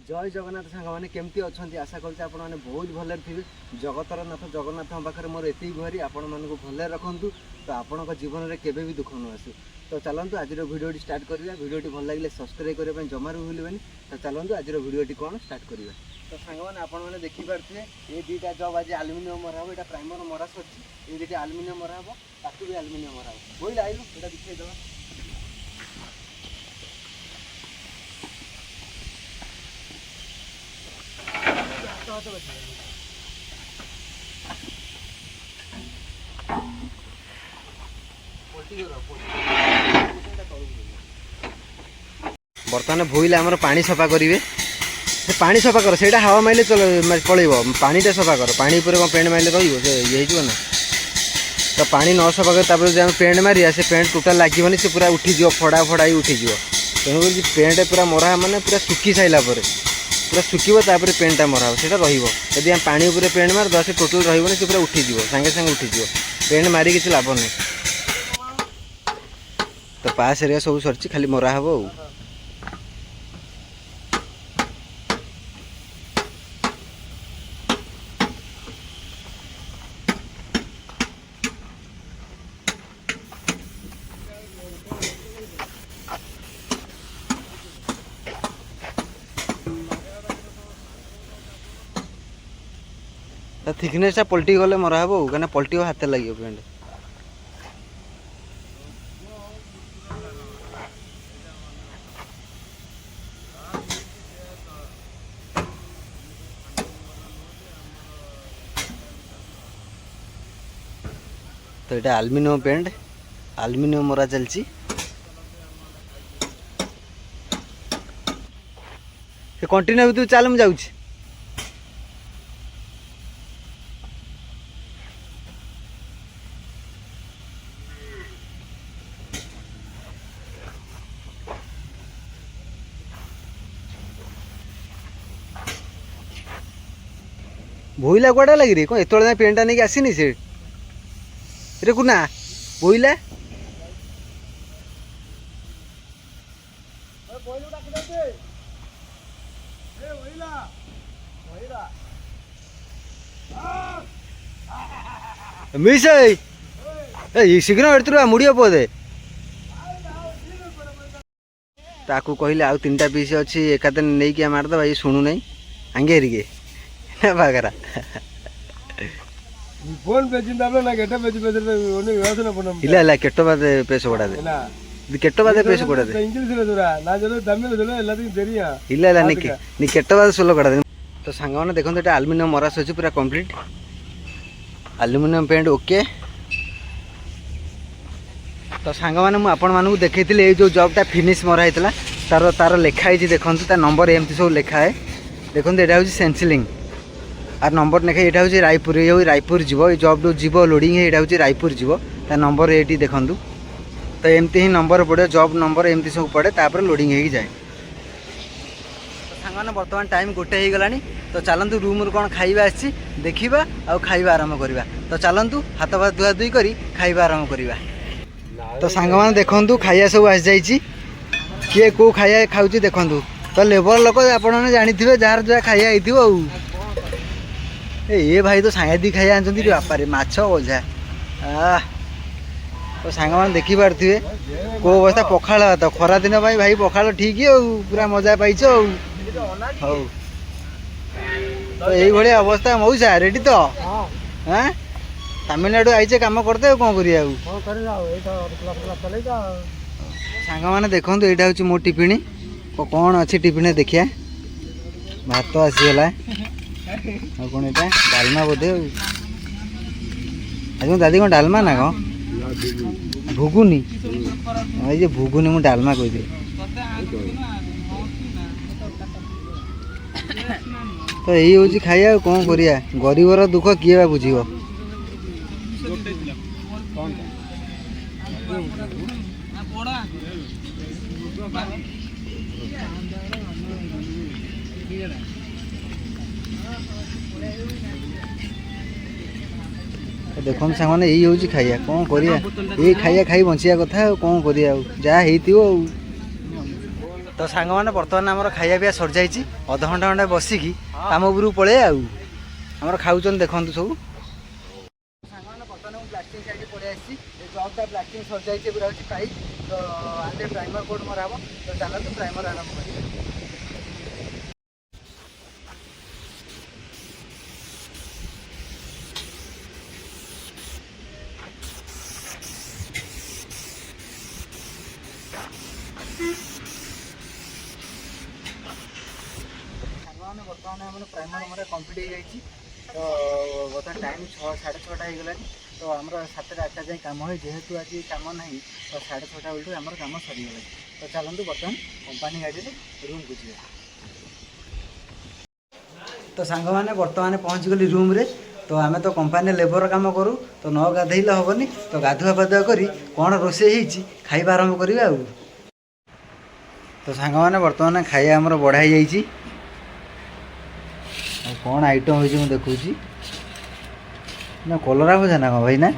जय जगन्नाथ सांग मैंने केमती अच्छा आशा करते आपने बहुत भले थे। जगतर नाथ जगन्नाथ पाखे मोर एति गुहारी आपण मानक भले रखु तो आपण जीवन में केवे भी दुख न आसू। तो चलतु आज भिडियो स्टार्ट करा। भिडियो भल लगे सब्सक्राइब करने जमार भी भूलें। तो चलतु आज भिडियो कौन स्टार्ट करवा। तो सांग मैंने आपने देखिपे ये दुईटा जब आज आलुमिनियम मरा हम यहाँ प्राइमर मरा सर ये दुटा आलुमिनियम मरा हम ताकू भी आलुमिनियम मरा हम बोल आइलु यहाँ देखा बर्तमान भूला आमर पानी सफा करेंगे। पानी सफा कर से हवा माइले चल पलैब पानीटा सफा कर पानी पर पेंट मारे रही ना। तो पानी न सफा कर जो पेंट मारिया से पेंट टोटाल लगे से पूरा उठीज फड़ा फड़ा ही उठीज। तेणुक पेंट पूरा मरा मैंने पूरा सुखी सारा पूरा सुखी पेंटा मरा से रही आम पानी उपर पेंट मारद से टोटाल रही से पूरा उठीज सागे सागे उठीज पेंट मारी किसी लाभ नहीं। तो पास एरिया सब सर खाली मरा हम थिकनेस पलटि गले मरा हम क्या पलटि हाथ लगे पेंट। तो ये आलुमिनियम पेंट आलुमिनियम मरा चलती कंटिन्यू तू चल मुझे जाऊँ भोईला कड़ा लगी रे कौन एत पेंटा नहीं आसनी से रे कुना भोईला मिस शीघ्र एड़तुरा मुड़िया पदे ताकू कहले आउ 3टा पीस अच्छी एकादे नहीं कि मारद भाई शुणु नहीं आगे हेरिके बागरा फोन पे चिंता ना केटा पे ओने योजना पनम ಇಲ್ಲ ಇಲ್ಲ ಕೆಟ್ಟ ಬಾದೆ ಪೇಸ ಕೊಡದೆ ಇದು ಕೆಟ್ಟ ಬಾದೆ ಪೇಸ ಕೊಡದೆ ಇಂಗ್ಲಿಷ್ रे दूरा ना जरो तमिल जरो ಎಲ್ಲದಕ್ಕೆ தெரியா ಇಲ್ಲ ಇಲ್ಲ ನಿ ಕೆಟ್ಟ ಬಾದೆ ಸೊಲ್ಲ ಕೊಡದೆ। तो सांगवाने देखो एटा एल्युमिनियम मरास अछि पूरा कंप्लीट एल्युमिनियम पेंट ओके। तो सांगवाने मु आपण मानू देखैतिले ए जो जॉबटा फिनिश मरा हैतला तार तार लेखा है देखंतु ता नंबर एमती सब लेखा है देखंतु एटा होछि सेंसिलिंग आर नंबर लेखा यहाँ हूँ रायपुर ये रायपुर जीव जब जो जीव लोडिंग है यहाँ हूँ रायपुर जीव ता नंबर ये देखूँ। तो एमती ही नंबर पड़े जॉब नंबर एमती सब पड़े तापर लोडिंग हो जाए। तो सांगने बर्तमान टाइम 1 हो गलानी। तो चलतु रूम कौन खाइबा आसी देखा आउ खाइबा आरंभ करवा। तो चलतु हाथ भात धुआ धुई कर खाइबा आरंभ करवा। तो सांगने देखु खाइया सब आसी जाइए किए कौ खाइया खाऊँ देखु। तो लेबर लोक आपने जानी जार जहाँ खाइया हो ये भाई तो सांदी खाई आनी बापा रे माछ ओझा तो सांग मैंने देखी पारे कौ अवस्था पखाड़ तो खरा दिन भाई पखाड़ ठीक है पूरा मजा पाइछ हौ। तो ये अवस्था मौसा रेडी तो हाँ तमिलनाडु आईचे कम करते कौन करिया सांग मैंने देखो यहाँ हूँ मो टिफिन कौन अच्छी टिफिन देखिया भात आसीगला कौन यहाँ डालमा बोधे आज दादी कौन डालमा ना कौन भुगुनी ये भुगुनी मुझे डालमा कही तो यही हूँ खाइया कौन करिया गरीबर दुख किए बा बुझीब। देखो सांगने यही हूँ खाइया कौन करिया ये खाइया खाई बंचिया कथा कौन करिया जहाँ हो ତ ସାଙ୍ଗମାନେ ବର୍ତ୍ତମାନ ଆମର ଖାଇବା ପିଇବା ସରିଯାଇଛି ଅଧଘଣ୍ଟା ଘଣ୍ଟା ବସିକି କାମ ଉପରକୁ ପଳେଇ ଆଉ ଆମର ଖାଉଛନ୍ତି ଦେଖନ୍ତୁ ସବୁ ସାଙ୍ଗମାନେ ବର୍ତ୍ତମାନ ମୁଁ ପ୍ଲାଷ୍ଟିକ ସାଇଡ଼୍ ପଳେଇ ଆସିଛି ଏ ଜବ୍ଟା ପ୍ଲାଷ୍ଟିକ ସରିଯାଇଛି ଏଗୁଡ଼ା ହେଉଛି ପାଇପ୍ ତ ଆଗେ ପ୍ରାଇମର କୋଟ୍ ମରା ହେବ ତ ଚାଲନ୍ତୁ ପ୍ରାଇମର ଆରମ୍ଭ କରିବା ବର୍ତ୍ତମାନ ଆମର ପ୍ରାଇମର ମରା କମ୍ପ୍ଲିଟ୍ ହେଇଯାଇଛି ତ ବର୍ତ୍ତମାନ ଟାଇମ୍ 6:30 ହେଇଗଲାଣି ତ ଆମର 7ଟା 8ଟା ଯାଏଁ କାମ ହୁଏ ଯେହେତୁ ଆଜି କାମ ନାହିଁ ତ 6:30 ବେଳଠୁ ଆମର କାମ ସରିଗଲାଣି ତ ଚାଲନ୍ତୁ ବର୍ତ୍ତମାନ କମ୍ପାନୀ ଗାଡ଼ିରେ ରୁମ୍କୁ ଯିବା ତ ସାଙ୍ଗମାନେ ବର୍ତ୍ତମାନ ପହଞ୍ଚିଗଲି ରୁମ୍ରେ ତ ଆମେ ତ କମ୍ପାନୀରେ ଲେବର କାମ କରୁ ତ ନ ଗାଧେଇଲେ ହେବନି ତ ଗାଧୁଆ ପାଧୁଆ କରି କ'ଣ ରୋଷେଇ ହେଇଛି ଖାଇବା ଆରମ୍ଭ କରିବା ଆଉ ତ ସାଙ୍ଗମାନେ ବର୍ତ୍ତମାନ ଖାଇବା ଆମର ବଢ଼ା ହେଇଯାଇଛି ଆଉ କ'ଣ ଆଇଟମ୍ ହେଇଛି ମୁଁ ଦେଖୁଛି ନା କଲରା ଭଜା ନା କ'ଣ ଭାଇ ନା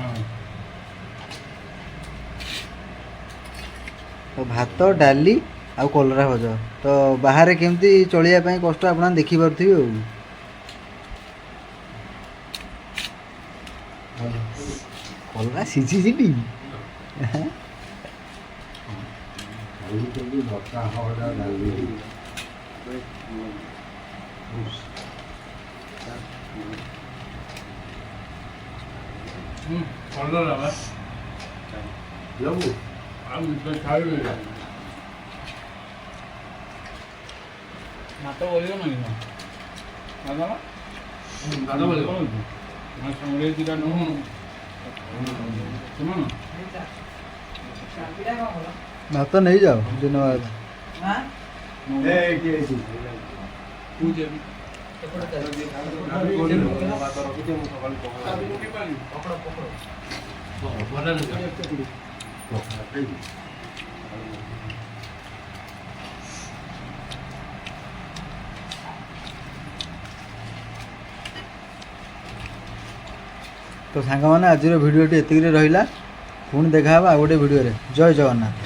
ତ ଭାତ ଡାଲି ଆଉ କଲରା ଭଜା ତ ବାହାରେ କେମିତି ଚଳିବା ପାଇଁ କଷ୍ଟ ଆପଣ ଦେଖିପାରୁଥିବେ ଆଉ କଲରା ସିଝିଛି ଟି ଭାତ ନେଇଯାଅ ଧନ୍ୟବାଦ तो सांगमाने आज भिडियोटी एतिक रहा पुणी देखा आउ गोटे भिडियो जय जगन्नाथ।